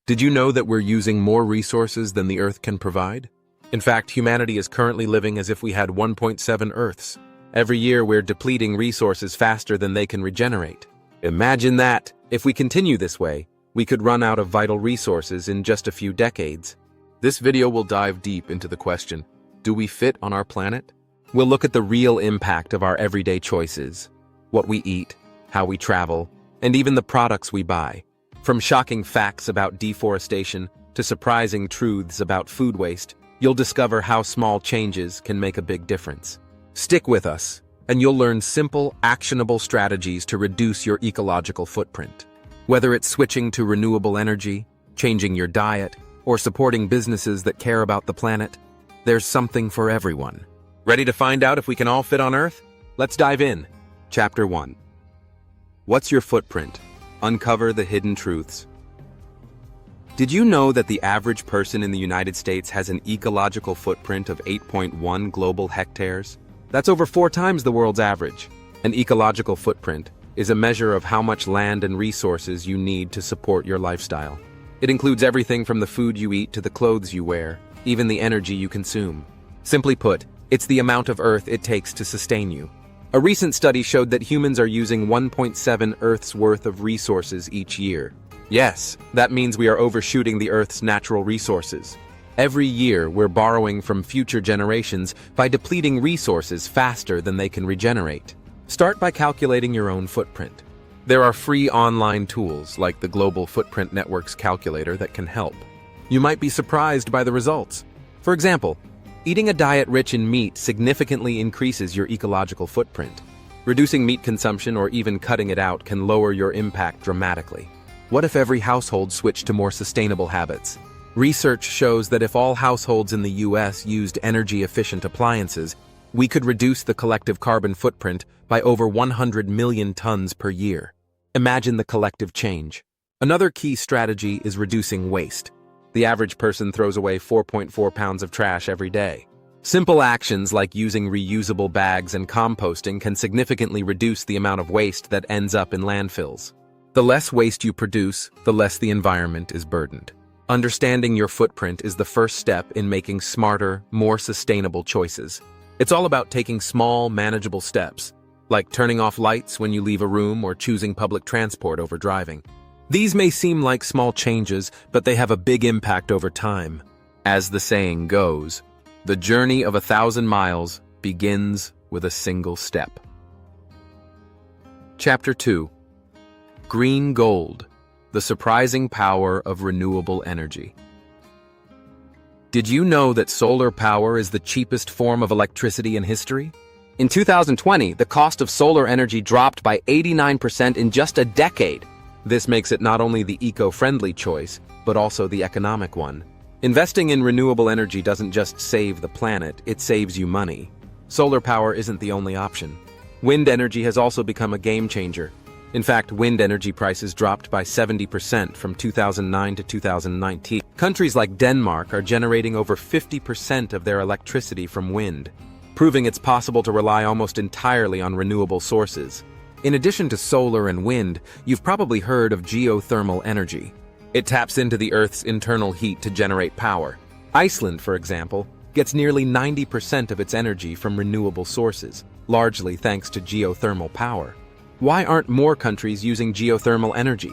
Did you know that we're using more resources than the Earth can provide? In fact, humanity is currently living as if we had 1.7 Earths. Every year, we're depleting resources faster than they can regenerate. Imagine that! If we continue this way, we could run out of vital resources in just a few decades. This video will dive deep into the question, do we fit on our planet? We'll look at the real impact of our everyday choices, what we eat, how we travel, and even the products we buy. From shocking facts about deforestation to surprising truths about food waste, you'll discover how small changes can make a big difference. Stick with us, and you'll learn simple, actionable strategies to reduce your ecological footprint. Whether it's switching to renewable energy, changing your diet, or supporting businesses that care about the planet, there's something for everyone. Ready to find out if we can all fit on Earth? Let's dive in. Chapter 1. What's your footprint? Uncover the hidden truths. Did you know that the average person in the United States has an ecological footprint of 8.1 global hectares? That's over 4 times the world's average. An ecological footprint is a measure of how much land and resources you need to support your lifestyle. It includes everything from the food you eat to the clothes you wear, even the energy you consume. Simply put, it's the amount of Earth it takes to sustain you. A recent study showed that humans are using 1.7 Earth's worth of resources each year. Yes, that means we are overshooting the Earth's natural resources. Every year, we're borrowing from future generations by depleting resources faster than they can regenerate. Start by calculating your own footprint. There are free online tools like the Global Footprint Network's calculator that can help. You might be surprised by the results. For example, eating a diet rich in meat significantly increases your ecological footprint. Reducing meat consumption or even cutting it out can lower your impact dramatically. What if every household switched to more sustainable habits? Research shows that if all households in the US used energy-efficient appliances, we could reduce the collective carbon footprint by over 100 million tons per year. Imagine the collective change. Another key strategy is reducing waste. The average person throws away 4.4 pounds of trash every day. Simple actions like using reusable bags and composting can significantly reduce the amount of waste that ends up in landfills. The less waste you produce, the less the environment is burdened. Understanding your footprint is the first step in making smarter, more sustainable choices. It's all about taking small, manageable steps, like turning off lights when you leave a room or choosing public transport over driving. These may seem like small changes, but they have a big impact over time. As the saying goes, the journey of 1,000 miles begins with a single step. Chapter 2. Green Gold, the surprising power of renewable energy. Did you know that solar power is the cheapest form of electricity in history? In 2020, the cost of solar energy dropped by 89% in just a decade. This makes it not only the eco-friendly choice, but also the economic one. Investing in renewable energy doesn't just save the planet, it saves you money. Solar power isn't the only option. Wind energy has also become a game changer. In fact, wind energy prices dropped by 70% from 2009 to 2019. Countries like Denmark are generating over 50% of their electricity from wind, proving it's possible to rely almost entirely on renewable sources. In addition to solar and wind, you've probably heard of geothermal energy. It taps into the Earth's internal heat to generate power. Iceland, for example, gets nearly 90% of its energy from renewable sources, largely thanks to geothermal power. Why aren't more countries using geothermal energy?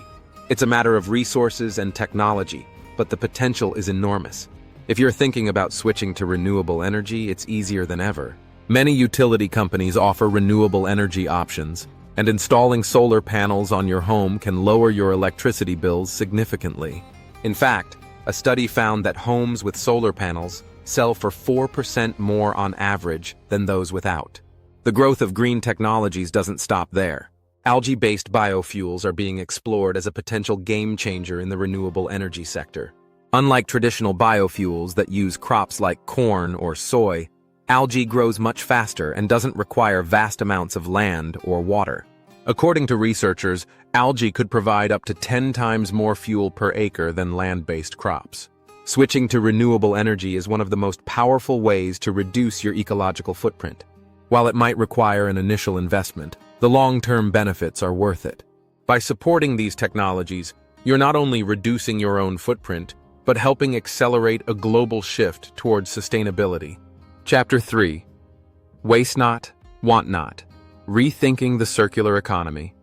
It's a matter of resources and technology, but the potential is enormous. If you're thinking about switching to renewable energy, it's easier than ever. Many utility companies offer renewable energy options, and installing solar panels on your home can lower your electricity bills significantly. In fact, a study found that homes with solar panels sell for 4% more on average than those without. The growth of green technologies doesn't stop there. Algae-based biofuels are being explored as a potential game-changer in the renewable energy sector. Unlike traditional biofuels that use crops like corn or soy, algae grows much faster and doesn't require vast amounts of land or water. According to researchers, algae could provide up to 10 times more fuel per acre than land-based crops. Switching to renewable energy is one of the most powerful ways to reduce your ecological footprint. While it might require an initial investment, the long-term benefits are worth it. By supporting these technologies, You're not only reducing your own footprint, but helping accelerate a global shift towards sustainability. Chapter 3. Waste not, want not. Rethinking the circular economy.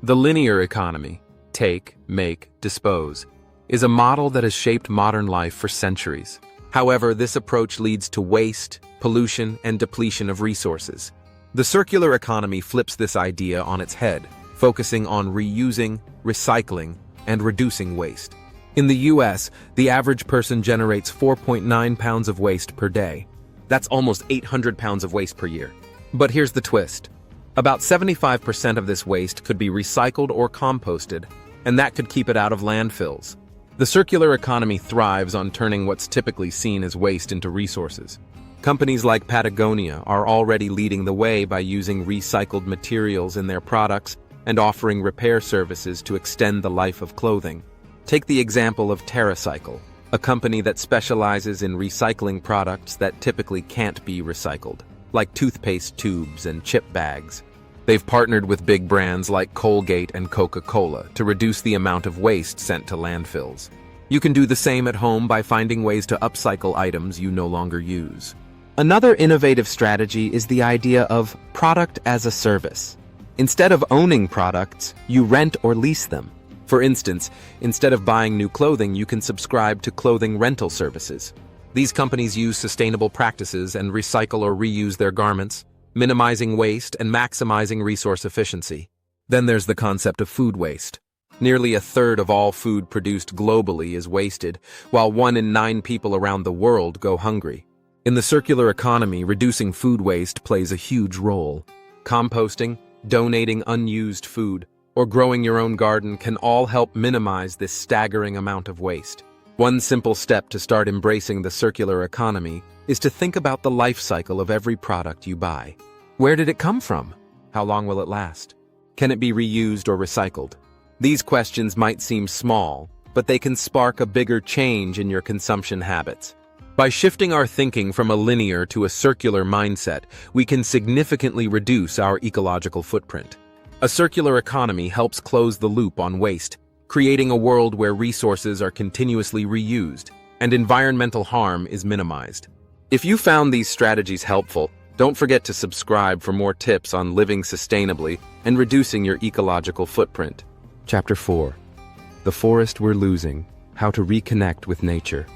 The linear economy, take, make, dispose, is a model that has shaped modern life for centuries. However, this approach leads to waste, pollution, and depletion of resources. The circular economy flips this idea on its head, focusing on reusing, recycling, and reducing waste. In the US, the average person generates 4.9 pounds of waste per day. That's almost 800 pounds of waste per year. But here's the twist. About 75% of this waste could be recycled or composted, and that could keep it out of landfills. The circular economy thrives on turning what's typically seen as waste into resources. Companies like Patagonia are already leading the way by using recycled materials in their products and offering repair services to extend the life of clothing. Take the example of TerraCycle, a company that specializes in recycling products that typically can't be recycled, like toothpaste tubes and chip bags. They've partnered with big brands like Colgate and Coca-Cola to reduce the amount of waste sent to landfills. You can do the same at home by finding ways to upcycle items you no longer use. Another innovative strategy is the idea of product as a service. Instead of owning products, you rent or lease them. For instance, instead of buying new clothing, you can subscribe to clothing rental services. These companies use sustainable practices and recycle or reuse their garments, minimizing waste and maximizing resource efficiency. Then there's the concept of food waste. Nearly a third of all food produced globally is wasted, while 1 in 9 people around the world go hungry. In the circular economy, reducing food waste plays a huge role. Composting, donating unused food, or growing your own garden can all help minimize this staggering amount of waste. One simple step to start embracing the circular economy is to think about the life cycle of every product you buy. Where did it come from? How long will it last? Can it be reused or recycled? These questions might seem small, but they can spark a bigger change in your consumption habits. By shifting our thinking from a linear to a circular mindset, we can significantly reduce our ecological footprint. A circular economy helps close the loop on waste, creating a world where resources are continuously reused and environmental harm is minimized. If you found these strategies helpful, don't forget to subscribe for more tips on living sustainably and reducing your ecological footprint. Chapter 4. The Forest We're Losing: How to Reconnect with Nature.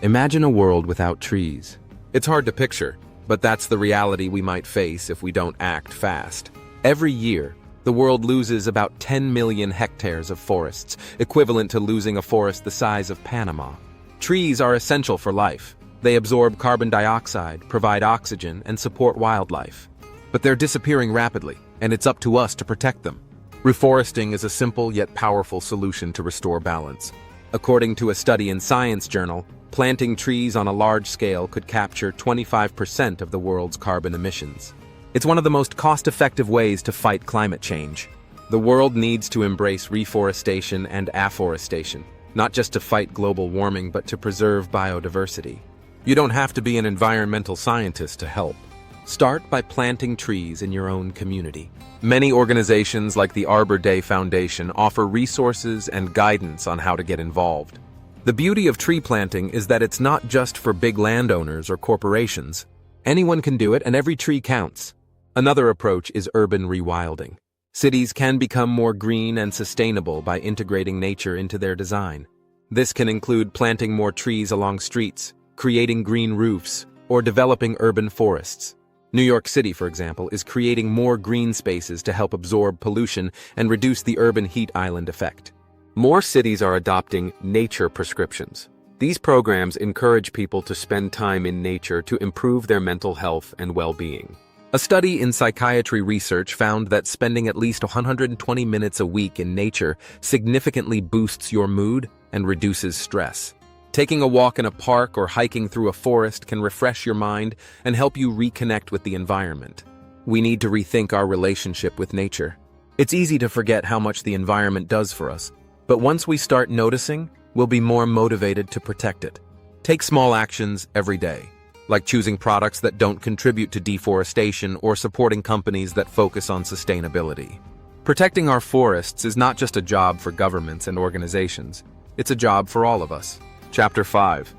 Imagine a world without trees. It's hard to picture, but that's the reality we might face if we don't act fast. Every year, the world loses about 10 million hectares of forests, equivalent to losing a forest the size of Panama. Trees are essential for life. They absorb carbon dioxide, provide oxygen, and support wildlife. But they're disappearing rapidly, and it's up to us to protect them. Reforesting is a simple yet powerful solution to restore balance. According to a study in Science Journal, planting trees on a large scale could capture 25% of the world's carbon emissions. It's one of the most cost-effective ways to fight climate change. The world needs to embrace reforestation and afforestation, not just to fight global warming, but to preserve biodiversity. You don't have to be an environmental scientist to help. Start by planting trees in your own community. Many organizations like the Arbor Day Foundation offer resources and guidance on how to get involved. The beauty of tree planting is that it's not just for big landowners or corporations. Anyone can do it, and every tree counts. Another approach is urban rewilding. Cities can become more green and sustainable by integrating nature into their design. This can include planting more trees along streets, creating green roofs, or developing urban forests. New York City, for example, is creating more green spaces to help absorb pollution and reduce the urban heat island effect. More cities are adopting nature prescriptions. These programs encourage people to spend time in nature to improve their mental health and well-being. A study in psychiatry research found that spending at least 120 minutes a week in nature significantly boosts your mood and reduces stress. Taking a walk in a park or hiking through a forest can refresh your mind and help you reconnect with the environment. We need to rethink our relationship with nature. It's easy to forget how much the environment does for us, but once we start noticing, we'll be more motivated to protect it. Take small actions every day, like choosing products that don't contribute to deforestation or supporting companies that focus on sustainability. Protecting our forests is not just a job for governments and organizations, it's a job for all of us. Chapter 5.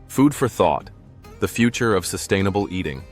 Food for Thought: The Future of Sustainable Eating.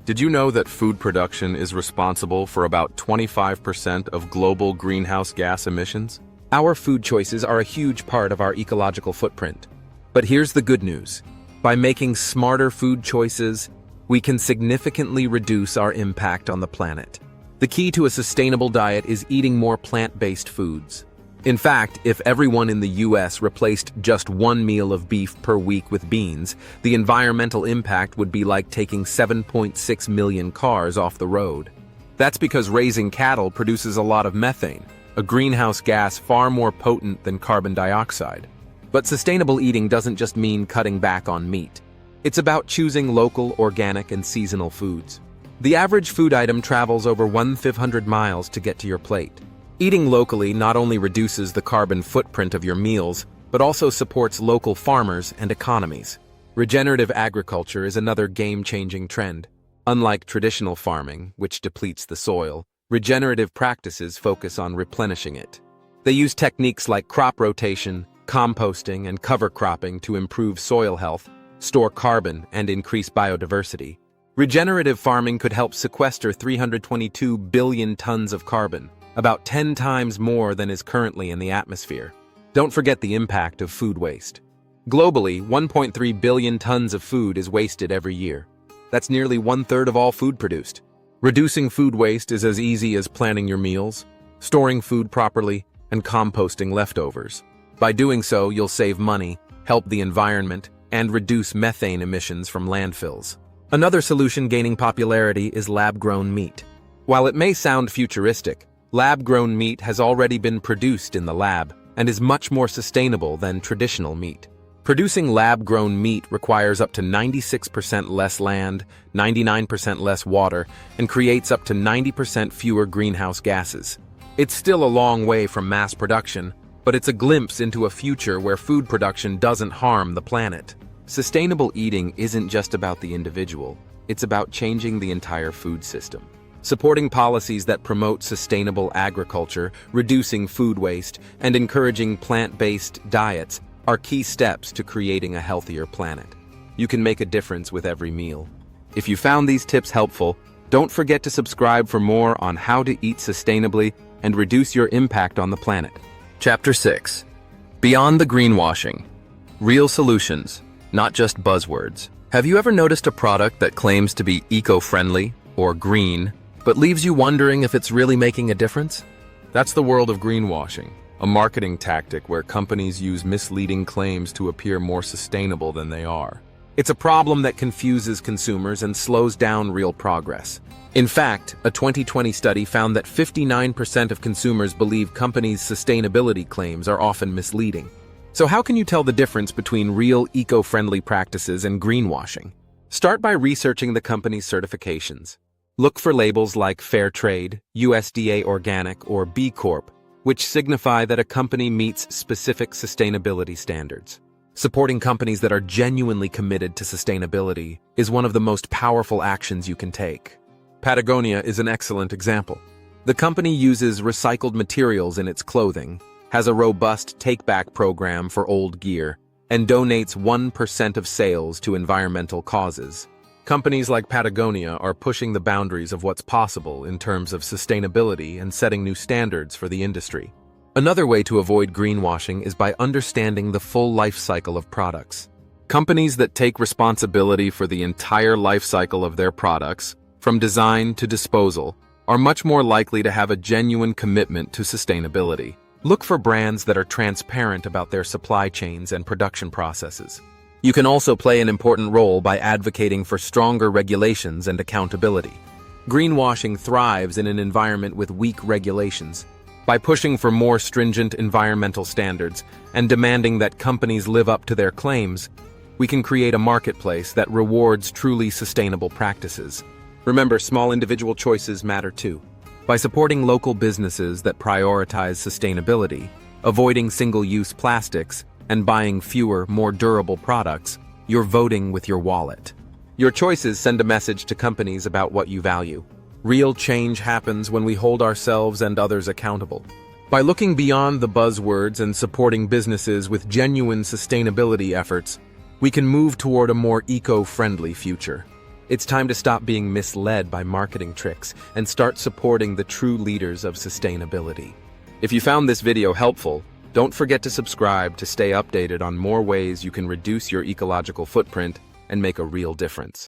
Did you know that food production is responsible for about 25% of global greenhouse gas emissions? Our food choices are a huge part of our ecological footprint. But here's the good news. By making smarter food choices, we can significantly reduce our impact on the planet. The key to a sustainable diet is eating more plant-based foods. In fact, if everyone in the US replaced just one meal of beef per week with beans, the environmental impact would be like taking 7.6 million cars off the road. That's because raising cattle produces a lot of methane, a greenhouse gas far more potent than carbon dioxide. But sustainable eating doesn't just mean cutting back on meat. It's about choosing local, organic, and seasonal foods. The average food item travels over 1,500 miles to get to your plate. Eating locally not only reduces the carbon footprint of your meals, but also supports local farmers and economies. Regenerative agriculture is another game-changing trend. Unlike traditional farming, which depletes the soil, regenerative practices focus on replenishing it. They use techniques like crop rotation, composting, and cover cropping to improve soil health, store carbon, and increase biodiversity. Regenerative farming could help sequester 322 billion tons of carbon, about 10 times more than is currently in the atmosphere. Don't forget the impact of food waste. Globally, 1.3 billion tons of food is wasted every year. That's nearly 1/3 of all food produced. Reducing food waste is as easy as planning your meals, storing food properly, and composting leftovers. By doing so, you'll save money, help the environment, and reduce methane emissions from landfills. Another solution gaining popularity is lab-grown meat. While it may sound futuristic, lab-grown meat has already been produced in the lab and is much more sustainable than traditional meat. Producing lab-grown meat requires up to 96% less land, 99% less water, and creates up to 90% fewer greenhouse gases. It's still a long way from mass production, but it's a glimpse into a future where food production doesn't harm the planet. Sustainable eating isn't just about the individual, it's about changing the entire food system. Supporting policies that promote sustainable agriculture, reducing food waste, and encouraging plant-based diets are key steps to creating a healthier planet. You can make a difference with every meal. If you found these tips helpful, don't forget to subscribe for more on how to eat sustainably and reduce your impact on the planet. Chapter 6. Beyond the Greenwashing. Real Solutions, not just buzzwords. Have you ever noticed a product that claims to be eco-friendly or green, but leaves you wondering if it's really making a difference? That's the world of greenwashing, a marketing tactic where companies use misleading claims to appear more sustainable than they are. It's a problem that confuses consumers and slows down real progress. In fact, a 2020 study found that 59% of consumers believe companies' sustainability claims are often misleading. So how can you tell the difference between real eco-friendly practices and greenwashing? Start by researching the company's certifications. Look for labels like Fair Trade, USDA Organic, or B Corp, which signify that a company meets specific sustainability standards. Supporting companies that are genuinely committed to sustainability is one of the most powerful actions you can take. Patagonia is an excellent example. The company uses recycled materials in its clothing, has a robust take-back program for old gear, and donates 1% of sales to environmental causes. Companies like Patagonia are pushing the boundaries of what's possible in terms of sustainability and setting new standards for the industry. Another way to avoid greenwashing is by understanding the full life cycle of products. Companies that take responsibility for the entire life cycle of their products, from design to disposal, are much more likely to have a genuine commitment to sustainability. Look for brands that are transparent about their supply chains and production processes. You can also play an important role by advocating for stronger regulations and accountability. Greenwashing thrives in an environment with weak regulations. By pushing for more stringent environmental standards and demanding that companies live up to their claims, we can create a marketplace that rewards truly sustainable practices. Remember, small individual choices matter too. By supporting local businesses that prioritize sustainability, avoiding single-use plastics, and buying fewer, more durable products, you're voting with your wallet. Your choices send a message to companies about what you value. Real change happens when we hold ourselves and others accountable. By looking beyond the buzzwords and supporting businesses with genuine sustainability efforts, we can move toward a more eco-friendly future. It's time to stop being misled by marketing tricks and start supporting the true leaders of sustainability. If you found this video helpful, don't forget to subscribe to stay updated on more ways you can reduce your ecological footprint and make a real difference.